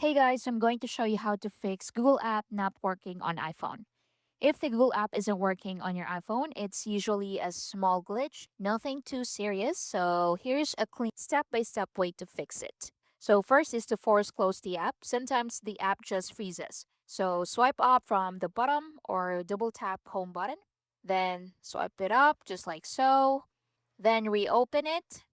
Hey guys, I'm going to show you how to fix Google app not working on iPhone. If the Google app isn't working on your iPhone, it's usually a small glitch, nothing too serious. So here's a clean step-by-step way to fix it. So first is to force close the app. Sometimes the app just freezes. So swipe up from the bottom or double tap home button. Then swipe it up just like so. Then reopen it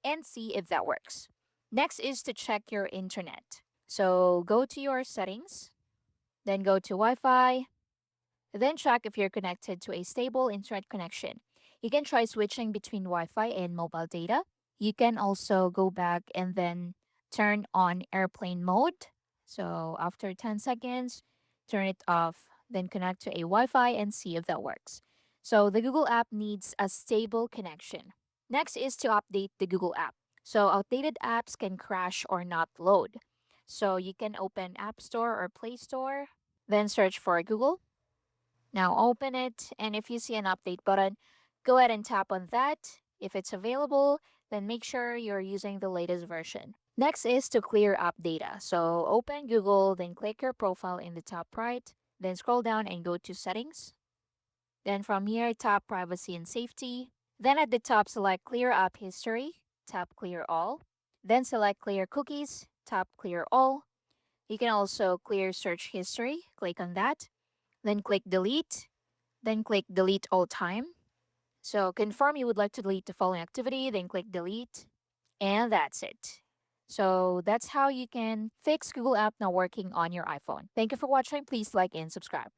and see if that works. Next is to check your internet. So go to your settings, then go to Wi Fi, then check if you're connected to a stable internet connection. You can try switching between Wi Fi and mobile data. You can also go back and then turn on airplane mode. So after 10 seconds, turn it off, then connect to a Wi Fi and see if that works. So the Google app needs a stable connection. Next is to update the Google app. So outdated apps can crash or not load. So you can open App Store or Play Store, then search for Google. Now open it, and if you see an update button, go ahead and tap on that. If it's available, then make sure you're using the latest version. Next is to clear app data. So open Google, then click your profile in the top right, then scroll down and go to Settings. Then from here, tap Privacy and Safety. Then at the top, select Clear App History, tap Clear All. Then select Clear Cookies, tap Clear All. You can also clear search history, click on that. Then click Delete, then click Delete All Time. So confirm you would like to delete the following activity, then click Delete, and that's it. So that's how you can fix Google app not working on your iPhone. Thank you for watching. Please like and subscribe.